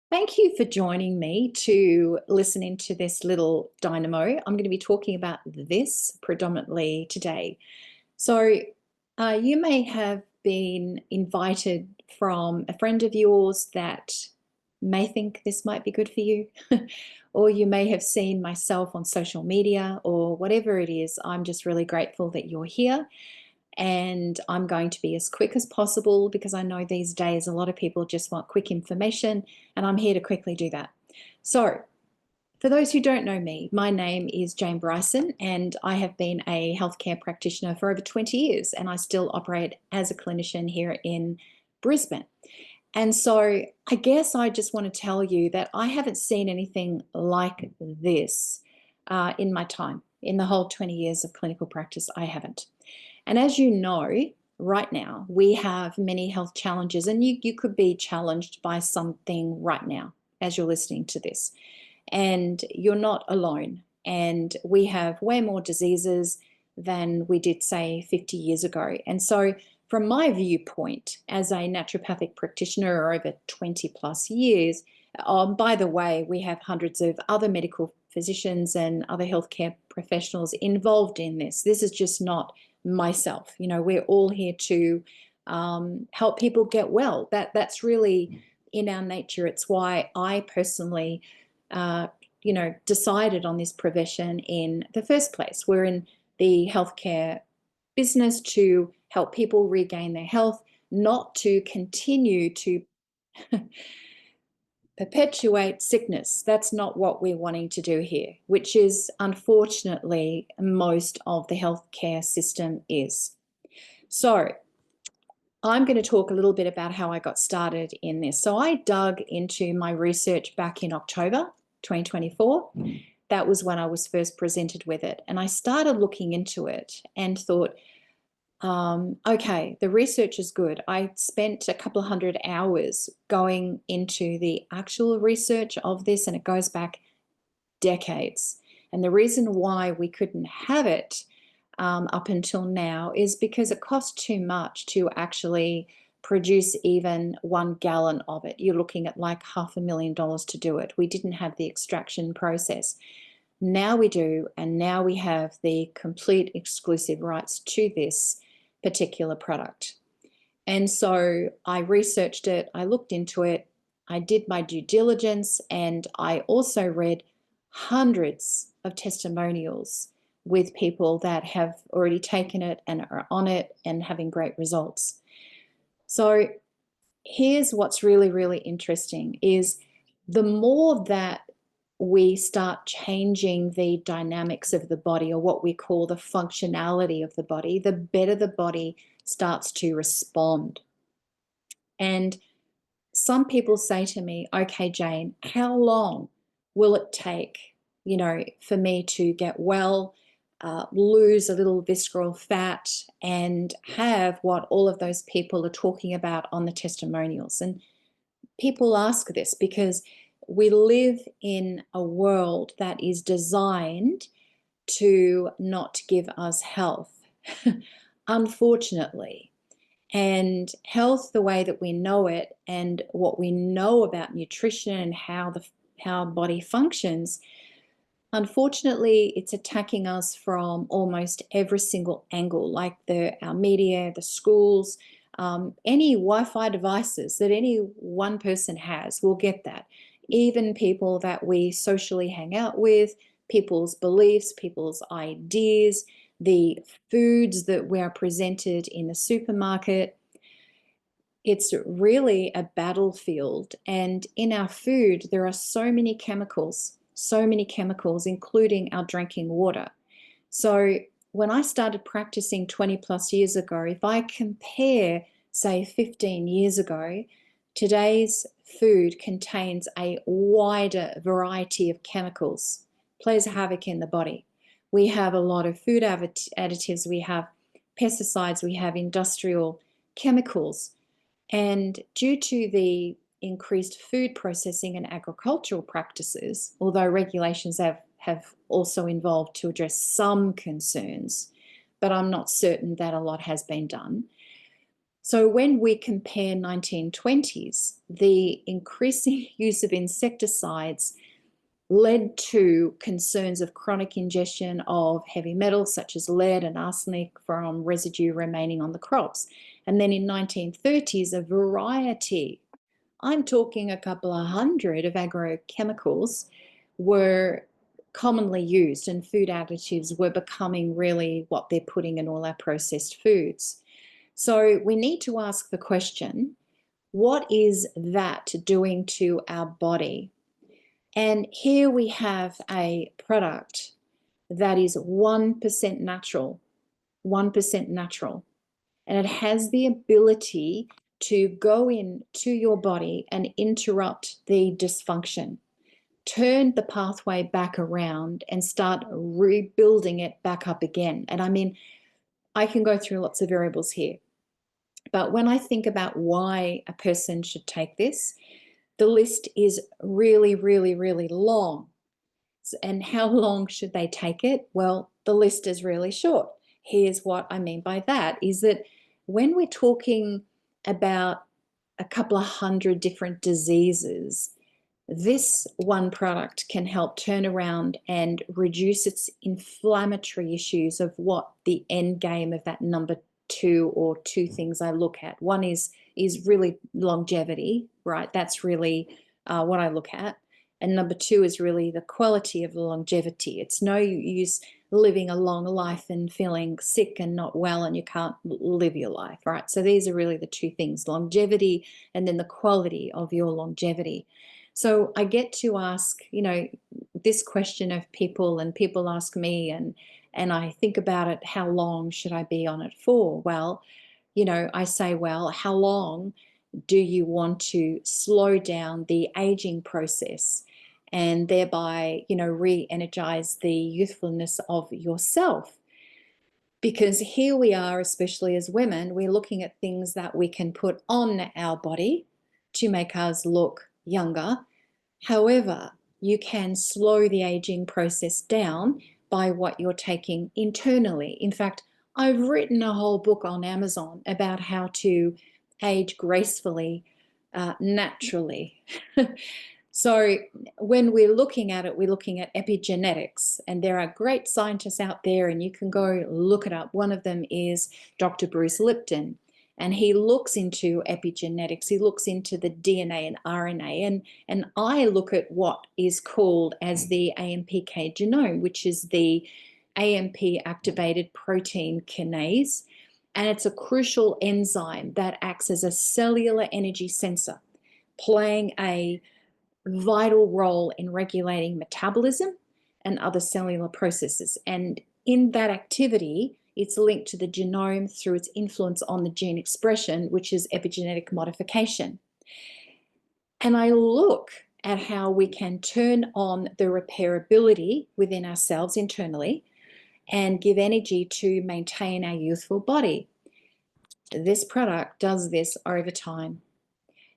Thank you for joining me to listen into this little dynamo. I'm going to be talking about this predominantly today. So, you may have been invited from a friend of yours that may think this might be good for you, or you may have seen myself on social media or whatever it is. I'm just really grateful that you're here. And I'm going to be as quick as possible because I know these days a lot of people just want quick information, and I'm here to quickly do that. So, for those who don't know me, my name is Jayne Bryson, and I have been a healthcare practitioner for over 20 years, and I still operate as a clinician here in Brisbane. And so, I guess I just want to tell you that I haven't seen anything like this in my time. In the whole 20 years of clinical practice, I haven't. And as you know, right now, we have many health challenges, and you could be challenged by something right now as you're listening to this. And you're not alone. And we have way more diseases than we did, say, 50 years ago. And so, from my viewpoint as a naturopathic practitioner over 20 plus years, by the way, we have hundreds of other medical physicians and other healthcare professionals involved in this. This is just not myself. You know, we're all here to help people get well. That's really in our nature. It's why I personally, decided on this profession in the first place. We're in the healthcare business to help people regain their health, not to continue to perpetuate sickness. That's not what we're wanting to do here, which is unfortunately most of the healthcare system is. So, I'm going to talk a little bit about how I got started in this. So, I dug into my research back in October 2024. That was when I was first presented with it. And I started looking into it and thought, okay, the research is good. I spent a couple of hundred hours going into the actual research of this, and it goes back decades. And the reason why we couldn't have it up until now is because it cost too much to actually produce even 1 gallon of it. You're looking at like $500,000 to do it. We didn't have the extraction process. Now we do, and now we have the complete exclusive rights to this particular product. And so I researched it, I looked into it, I did my due diligence, and I also read hundreds of testimonials with people that have already taken it and are on it and having great results. So here's what's really, really interesting is the more that we start changing the dynamics of the body, or what we call the functionality of the body, the better the body starts to respond. And some people say to me, okay, Jayne, how long will it take, for me to get well, lose a little visceral fat, and have what all of those people are talking about on the testimonials? And people ask this because we live in a world that is designed to not give us health, unfortunately. And health, the way that we know it, and what we know about nutrition and how body functions, unfortunately, it's attacking us from almost every single angle, like our media, the schools, any Wi-Fi devices that any one person has will get that. Even people that we socially hang out with, people's beliefs, people's ideas, the foods that we are presented in the supermarket. It's really a battlefield. And in our food, there are so many chemicals, including our drinking water. So when I started practicing 20 plus years ago, if I compare, say, 15 years ago, today's food contains a wider variety of chemicals, plays havoc in the body. We have a lot of food additives, we have pesticides, we have industrial chemicals. And due to the increased food processing and agricultural practices, although regulations have also involved to address some concerns, but I'm not certain that a lot has been done. So when we compare 1920s, the increasing use of insecticides led to concerns of chronic ingestion of heavy metals such as lead and arsenic from residue remaining on the crops. And then in 1930s, a variety, I'm talking a couple of hundred of agrochemicals were commonly used, and food additives were becoming really what they're putting in all our processed foods. So we need to ask the question, what is that doing to our body? And here we have a product that is 1% natural, 1% natural. And it has the ability to go into your body and interrupt the dysfunction, turn the pathway back around and start rebuilding it back up again. And I mean, I can go through lots of variables here. But when I think about why a person should take this, the list is really, really, really long. And how long should they take it? Well, the list is really short. Here's what I mean by that, is that when we're talking about a couple of hundred different diseases, this one product can help turn around and reduce its inflammatory issues of what the end game of that number two or two things I look at. One is really longevity, right? That's really what I look at. And number two is really the quality of the longevity. It's no use living a long life and feeling sick and not well and you can't live your life, right? So these are really the two things, longevity and then the quality of your longevity. So I get to ask, this question of people, and people ask me, and I think about it, how long should I be on it for? Well, I say, well, how long do you want to slow down the aging process and thereby, re-energize the youthfulness of yourself? Because here we are, especially as women, we're looking at things that we can put on our body to make us look younger. However, you can slow the aging process down by what you're taking internally. In fact, I've written a whole book on Amazon about how to age gracefully, naturally. So when we're looking at it, we're looking at epigenetics, and there are great scientists out there, and you can go look it up. One of them is Dr. Bruce Lipton, and he looks into epigenetics. He looks into the DNA and RNA, and I look at what is called as the AMPK genome, which is the AMP activated protein kinase, and it's a crucial enzyme that acts as a cellular energy sensor, playing a vital role in regulating metabolism and other cellular processes. And in that activity, it's linked to the genome through its influence on the gene expression, which is epigenetic modification. And I look at how we can turn on the repairability within ourselves internally and give energy to maintain our youthful body. This product does this over time.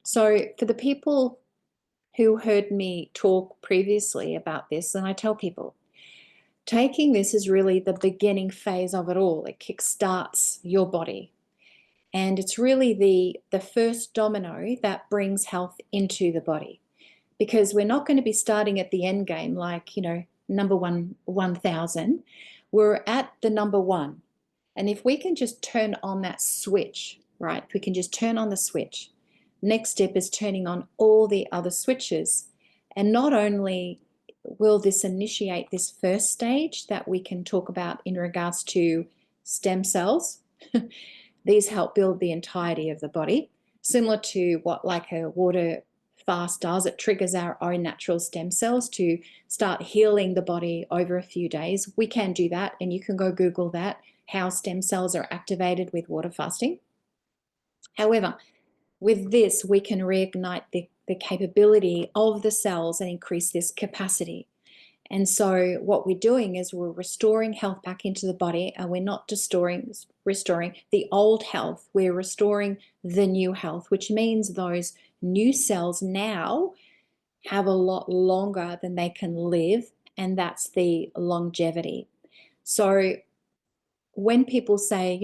So for the people who heard me talk previously about this, and I tell people, taking this is really the beginning phase of it all. It kickstarts your body. And it's really the first domino that brings health into the body. Because we're not going to be starting at the end game like, number 1,000. We're at the number one. And if we can just turn on that switch, right? If we can just turn on the switch. Next step is turning on all the other switches. And not only will this initiate this first stage that we can talk about in regards to stem cells, these help build the entirety of the body, similar to what like a water fast does. It triggers our own natural stem cells to start healing the body over a few days. We can do that, and you can go Google that, how stem cells are activated with water fasting. However, with this, we can reignite the capability of the cells and increase this capacity. And so what we're doing is we're restoring health back into the body, and we're not restoring the old health. We're restoring the new health, which means those new cells now have a lot longer than they can live, and that's the longevity. So when people say,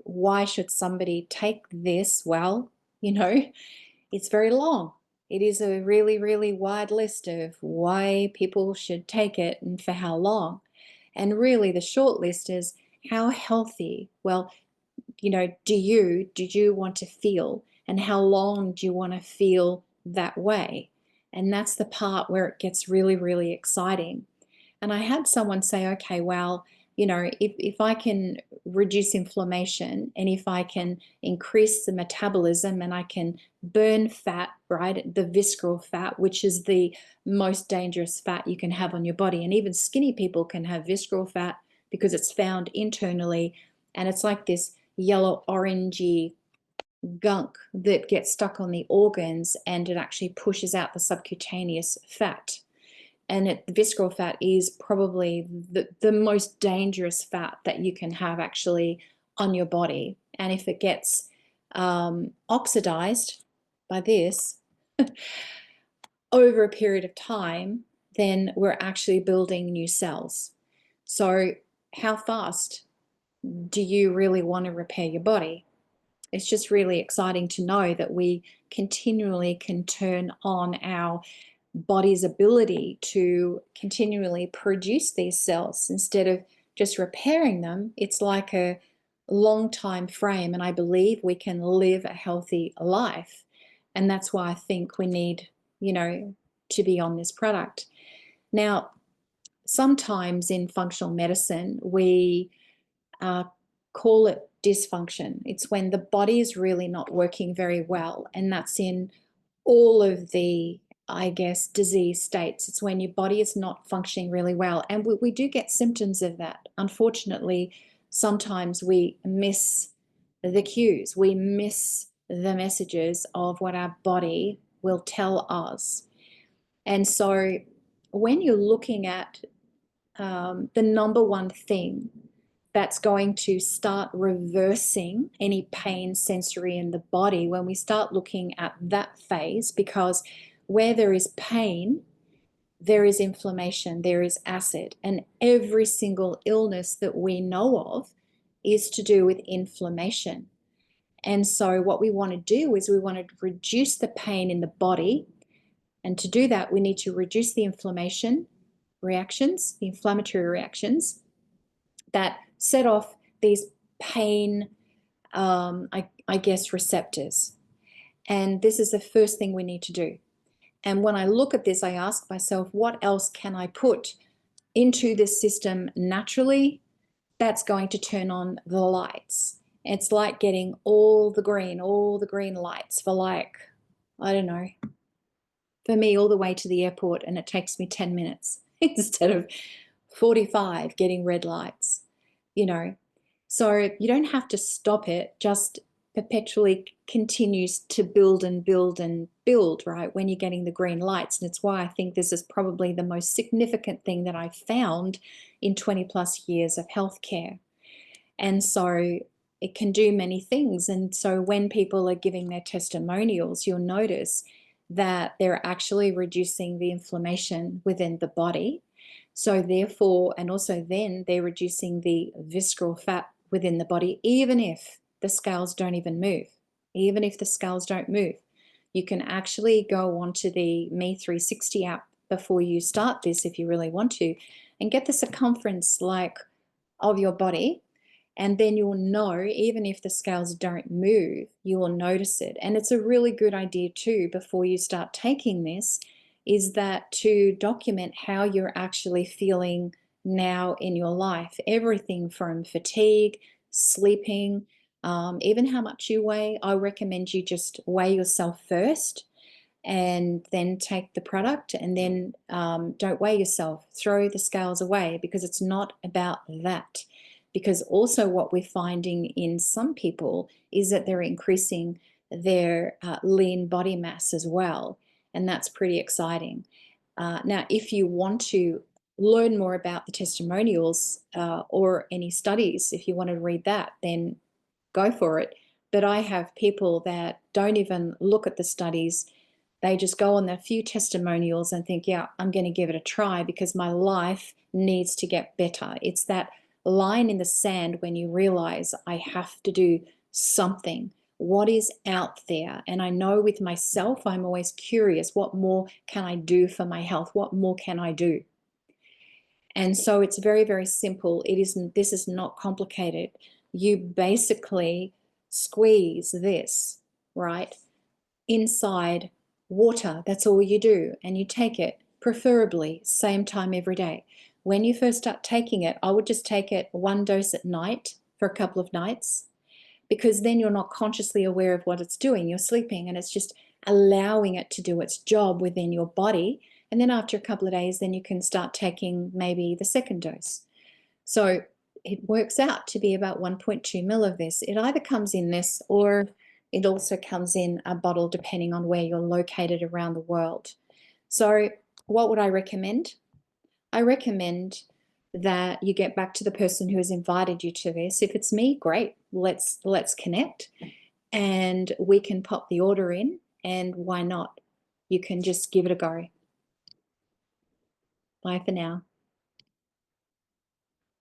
why should somebody take this? Well, it's very long. It is a really, really wide list of why people should take it and for how long. And really the short list is how healthy, well, do you want to feel, and how long do you want to feel that way? And that's the part where it gets really, really exciting. And I had someone say, okay, well, if I can reduce inflammation and if I can increase the metabolism and I can burn fat, right? The visceral fat, which is the most dangerous fat you can have on your body. And even skinny people can have visceral fat because it's found internally. And it's like this yellow orangey gunk that gets stuck on the organs, and it actually pushes out the subcutaneous fat. And visceral fat is probably the most dangerous fat that you can have actually on your body. And if it gets oxidized by this over a period of time, then we're actually building new cells. So how fast do you really want to repair your body? It's just really exciting to know that we continually can turn on our body's ability to continually produce these cells instead of just repairing them. It's like a long time frame, and I believe we can live a healthy life. And that's why I think we need, to be on this product. Now, sometimes in functional medicine, we call it dysfunction. It's when the body is really not working very well, and that's in all of the, I guess, disease states. It's when your body is not functioning really well. And we do get symptoms of that. Unfortunately, sometimes we miss the cues, we miss the messages of what our body will tell us. And so when you're looking at the number one thing that's going to start reversing any pain sensory in the body, when we start looking at that phase, because where there is pain, there is inflammation, there is acid, and every single illness that we know of is to do with inflammation. And so what we want to do is we want to reduce the pain in the body, and to do that we need to reduce the inflammation reactions, the inflammatory reactions that set off these pain, I guess, receptors. And this is the first thing we need to do. And when I look at this, I ask myself, what else can I put into this system naturally that's going to turn on the lights? It's like getting all the green lights for, like, I don't know, for me, all the way to the airport, and it takes me 10 minutes instead of 45 getting red lights. So you don't have to stop it, just perpetually continues to build and build and build, right, when you're getting the green lights. And it's why I think this is probably the most significant thing that I've found in 20 plus years of healthcare. And so it can do many things. And so when people are giving their testimonials, you'll notice that they're actually reducing the inflammation within the body. So therefore, and also then they're reducing the visceral fat within the body, even if the scales don't even move. Even if the scales don't move, you can actually go onto the Me 360 app before you start this, if you really want to, and get the circumference of your body. And then you'll know, even if the scales don't move, you will notice it. And it's a really good idea too, before you start taking this, is that to document how you're actually feeling now in your life. Everything from fatigue, sleeping, even how much you weigh. I recommend you just weigh yourself first and then take the product, and then don't weigh yourself. Throw the scales away, because it's not about that. Because also what we're finding in some people is that they're increasing their lean body mass as well. And that's pretty exciting. Now, if you want to learn more about the testimonials or any studies, if you want to read that, then go for it. But I have people that don't even look at the studies. They just go on a few testimonials and think, yeah, I'm going to give it a try because my life needs to get better. It's that line in the sand when you realize I have to do something. What is out there? And I know with myself, I'm always curious, what more can I do for my health? What more can I do? And so it's very, very simple. This is not complicated. You basically squeeze this, right, inside water. That's all you do. And you take it, preferably same time every day. When you first start taking it, I would just take it 1 dose at night for a couple of nights, because then you're not consciously aware of what it's doing. You're sleeping and it's just allowing it to do its job within your body. And then after a couple of days, then you can start taking maybe the 2nd dose. So it works out to be about 1.2 ml of this. It either comes in this or it also comes in a bottle depending on where you're located around the world. So what would I recommend? I recommend that you get back to the person who has invited you to this. If it's me, great. Let's connect and we can pop the order in, and why not? You can just give it a go. Bye for now.